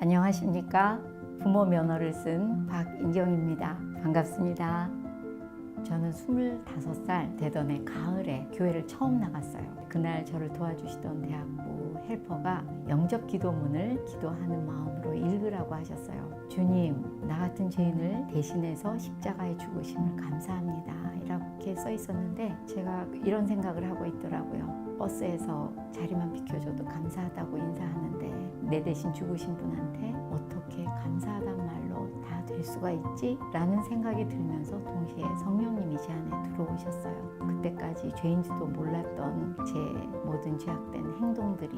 안녕하십니까? 부모 면허를 쓴 박인경입니다. 반갑습니다. 저는 25살 되던 해 가을에 교회를 처음 나갔어요. 그날 저를 도와주시던 대학부 헬퍼가 영접 기도문을 기도하는 마음으로 읽으라고 하셨어요. 주님, 나 같은 죄인을 대신해서 십자가에 죽으심을 감사합니다. 이렇게 써 있었는데 제가 이런 생각을 하고 있더라고요. 버스에서 자리만 비켜줘도 감사하다고 인사하는데 내 대신 죽으신 분한테 어떻게 감사하단 말로 다 될 수가 있지? 라는 생각이 들면서 동시에 성령님이 제 안에 들어오셨어요. 그때까지 죄인지도 몰랐던 제 모든 죄악된 행동들이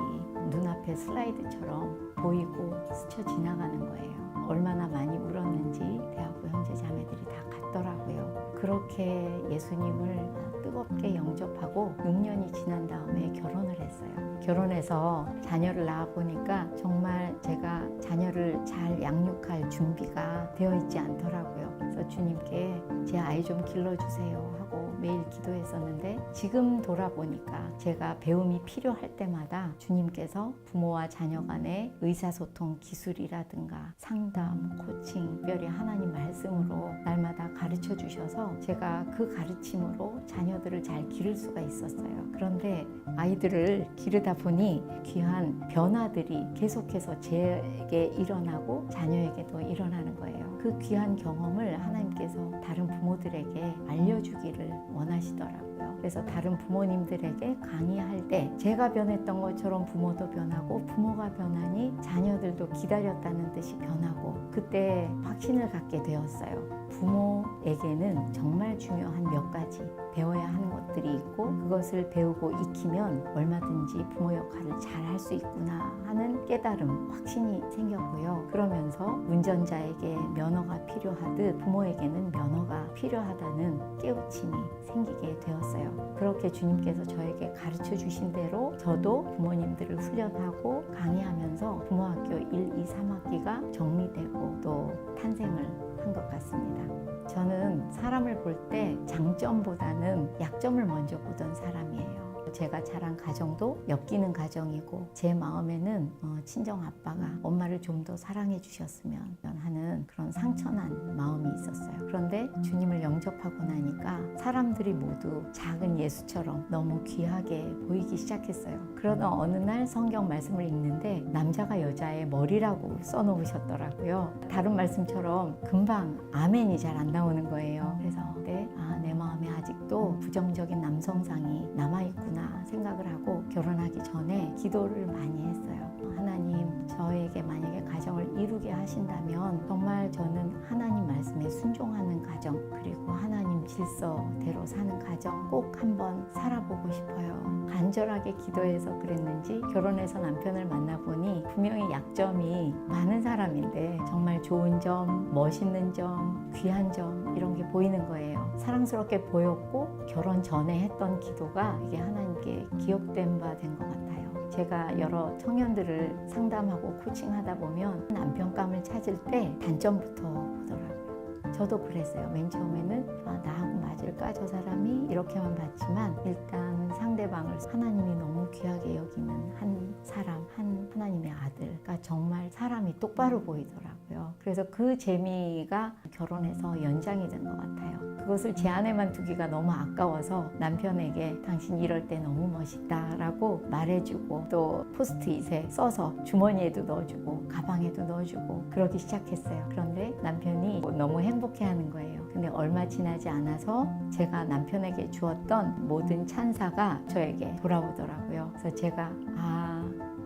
눈앞에 슬라이드처럼 보이고 스쳐 지나가는 거예요. 얼마나 많이 울었는지 대학부 형제 자매들이 다 갔더라고요. 그렇게 예수님을 뜨겁게 영접하고 6년이 지난 다음에 결혼을 했어요. 결혼해서 자녀를 낳아보니까 정말 제가 자녀를 잘 양육할 준비가 되어 있지 않더라고요. 그래서 주님께 제 아이 좀 길러주세요 하고 매일 기도했었는데 지금 돌아보니까 제가 배움이 필요할 때마다 주님께서 부모와 자녀 간의 의사소통 기술이라든가 상담, 코칭, 특별히 하나님 말씀으로 날마다 가르쳐 주셔서 제가 그 가르침으로 자녀들을 잘 기를 수가 있었어요. 그런데 아이들을 기르다 보니 귀한 변화들이 계속해서 제게 일어나고 자녀에게도 일어나는 거예요. 그 귀한 경험을 하나님께서 다른 부모들에게 알려주기를 원하시더라고요. 그래서 다른 부모님들에게 강의할 때 제가 변했던 것처럼 부모도 변하고 부모가 변하니 자녀들도 기다렸다는 뜻이 변하고 그때 확신을 갖게 되었어요. 부모에게는 정말 중요한 몇 가지 배워야 하는 것들이 있고 그것을 배우고 익히면 얼마든지 부모 역할을 잘 할 수 있구나 하는 깨달음, 확신이 생겼고요. 그러면서 운전자에게 면허가 필요하듯 부모에게는 면허가 필요하다는 깨우침이 생기게 되었어요. 그렇게 주님께서 저에게 가르쳐 주신 대로 저도 부모님들을 훈련하고 강의하면서 부모학교 1, 2, 3학기가 정리되고 또 탄생을 한 것 같습니다. 저는 사람을 볼 때 장점보다는 약점을 먼저 보던 사람이에요. 제가 자란 가정도 엮이는 가정이고 제 마음에는 친정 아빠가 엄마를 좀 더 사랑해 주셨으면 하는 그런 상처난 마음이 있었어요. 그런데 주님을 영접하고 나니까 사람들이 모두 작은 예수처럼 너무 귀하게 보이기 시작했어요. 그러던 어느 날 성경 말씀을 읽는데 남자가 여자의 머리라고 써놓으셨더라고요. 다른 말씀처럼 금방 아멘이 잘 안 나오는 거예요. 그래서 그때 내 마음에 아직도 부정적인 남성상이 남아있구나 생각을 하고 결혼하기 전에 기도를 많이 했어요. 하나님, 저에게 만약에 가정을 이루게 하신다면 정말 저는 하나님 말씀에 순종하는 가정 그리고 하나님 질서대로 사는 가정 꼭 한번 살아보고 싶어요. 간절하게 기도해서 그랬는지 결혼해서 남편을 만나보니 분명히 약점이 많은 사람인데 정말 좋은 점, 멋있는 점, 귀한 점 이런 게 보이는 거예요. 사랑스럽게 보였고 결혼 전에 했던 기도가 이게 하나님께 기억된 바 된 것 같아요. 제가 여러 청년들을 상담하고 코칭하다 보면 남편감을 찾을 때 단점부터 보더라고요. 저도 그랬어요. 맨 처음에는 나하고 맞을까 저 사람이 이렇게만 봤지만 일단 상대방을 하나님이 너무 귀하게 여기는 한 사람, 한 하나님의 아들가 정말 사람이 똑바로 보이더라고요. 그래서 그 재미가 결혼해서 연장이 된 것 같아요. 그것을 제 안에만 두기가 너무 아까워서 남편에게 당신 이럴 때 너무 멋있다라고 말해주고 또 포스트잇에 써서 주머니에도 넣어주고 가방에도 넣어주고 그러기 시작했어요. 그런데 남편이 너무 행복해하는 거예요. 근데 얼마 지나지 않아서 제가 남편에게 주었던 모든 찬사가 저에게 돌아오더라고요. 그래서 제가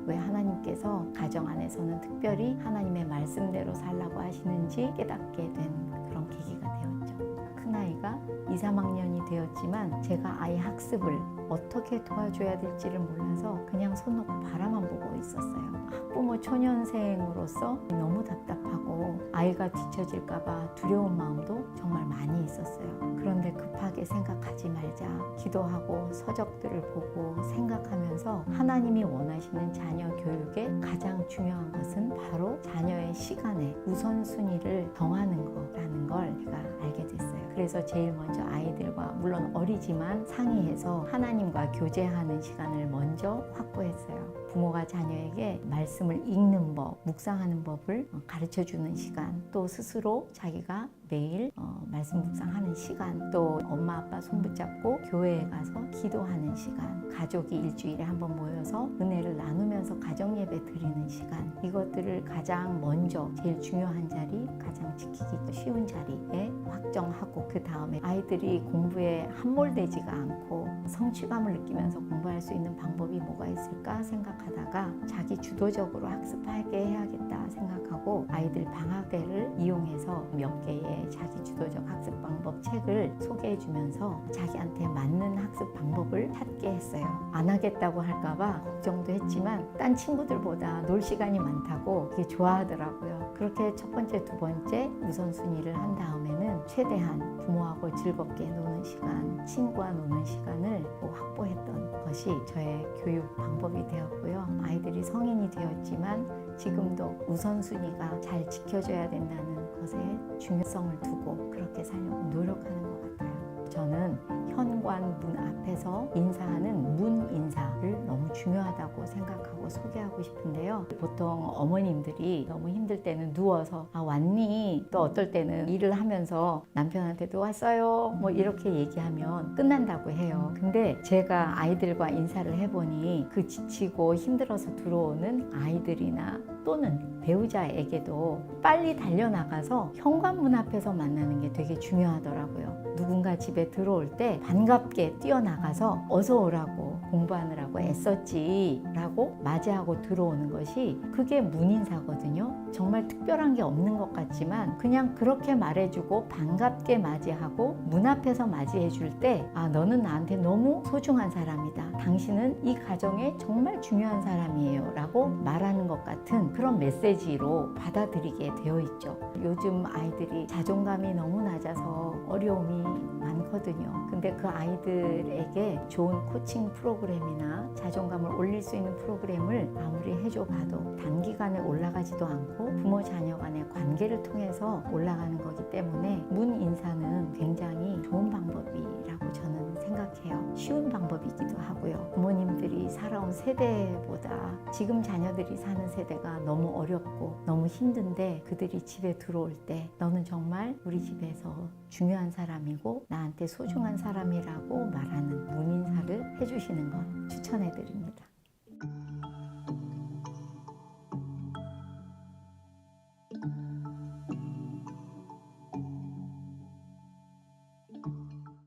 왜 하나님께서 가정 안에서는 특별히 하나님의 말씀대로 살라고 하시는지 깨닫게 된 그런 계기가 되었죠. 큰아이가 2, 3학년이 되었지만 제가 아이 학습을 어떻게 도와줘야 될지를 몰라서 그냥 손 놓고 바라만 보고 있었어요. 학부모 초년생으로서 너무 답답하고 아이가 뒤처질까봐 두려운 마음도 정말 많이 있었어요. 그런데 급하게 생각하지 말자. 기도하고 서적들을 보고 생각하면서 하나님이 원하시는 자녀 교육의 가장 중요한 것은 바로 자녀의 시간에 우선순위를 정하는 거라는 걸 제가 알게 됐어요. 그래서 제일 먼저 아이들과 물론 어리지만 상의해서 하나님과 교제하는 시간을 먼저 확보했어요. 부모가 자녀에게 말씀을 읽는 법, 묵상하는 법을 가르쳐주는 시간, 또 스스로 자기가 매일 말씀 묵상하는 시간, 또 엄마 아빠 손붙잡고 교회에 가서 기도하는 시간, 가족이 일주일에 한번 모여서 은혜를 나누면서 가정 예배 드리는 시간, 이것들을 가장 먼저 제일 중요한 자리, 가장 지키기 쉬운 자리에 확정하고, 그 다음에 아이들이 공부에 함몰되지가 않고 성취감을 느끼면서 공부할 수 있는 방법이 뭐가 있을까 생각하다가 자기 주도적으로 학습하게 해야겠다 생각하고, 아이들 방학회를 이용해서 몇 개의 자기 주도적 학습 방법 책을 소개해 주면서 자기한테 맞는 학습 방법을 찾게 했어요. 안 하겠다고 할까봐 걱정도 했지만 딴 친구들보다 놀 시간이 많다고 그게 좋아하더라고요. 그렇게 첫 번째, 두 번째 우선순위를 한 다음에는 최대한 부모하고 즐겁게 노는 시간, 친구와 노는 시간을 확보했던 것이 저의 교육 방법이 되었고요. 아이들이 성인이 되었지만 지금도 우선순위가 잘 지켜져야 된다는 것에 중요성을 두고 그렇게 살려고 노력하는 것 같아요. 저는 현관 문 앞에서 인사하는 문 인사를 너무 중요하다고 생각하고 소개하고 싶은데요. 보통 어머님들이 너무 힘들 때는 누워서 왔니? 또 어떨 때는 일을 하면서 남편한테도 왔어요? 뭐 이렇게 얘기하면 끝난다고 해요. 근데 제가 아이들과 인사를 해보니 그 지치고 힘들어서 들어오는 아이들이나 또는 배우자에게도 빨리 달려나가서 현관문 앞에서 만나는 게 되게 중요하더라고요. 누군가 집에 들어올 때 반갑게 뛰어나가서 어서 오라고, 공부하느라고 애썼지 라고 맞이하고 들어오는 것이 그게 문인사거든요. 정말 특별한 게 없는 것 같지만 그냥 그렇게 말해주고 반갑게 맞이하고 문 앞에서 맞이해 줄 때 너는 나한테 너무 소중한 사람이다. 당신은 이 가정에 정말 중요한 사람이에요 라고 말하는 것 같은 그런 메시지로 받아들이게 되어 있죠. 요즘 아이들이 자존감이 너무 낮아서 어려움이 많거든요. 근데 그 아이들에게 좋은 코칭 프로그램이나 자존감을 올릴 수 있는 프로그램을 아무리 해줘 봐도 단기간에 올라가지도 않고 부모 자녀 간의 관계를 통해서 올라가는 거기 때문에 문 인사는 굉장히 좋은 방법이라고 저는 생각해요. 쉬운 방법이기도 하고요. 부모님들이 살아온 세대보다 지금 자녀들이 사는 세대가 너무 어렵고 너무 힘든데 그들이 집에 들어올 때 너는 정말 우리 집에서 중요한 사람이고 나한테 소중한 사람이라고 말하는 문 인사를 해주시는 것 추천해 드립니다.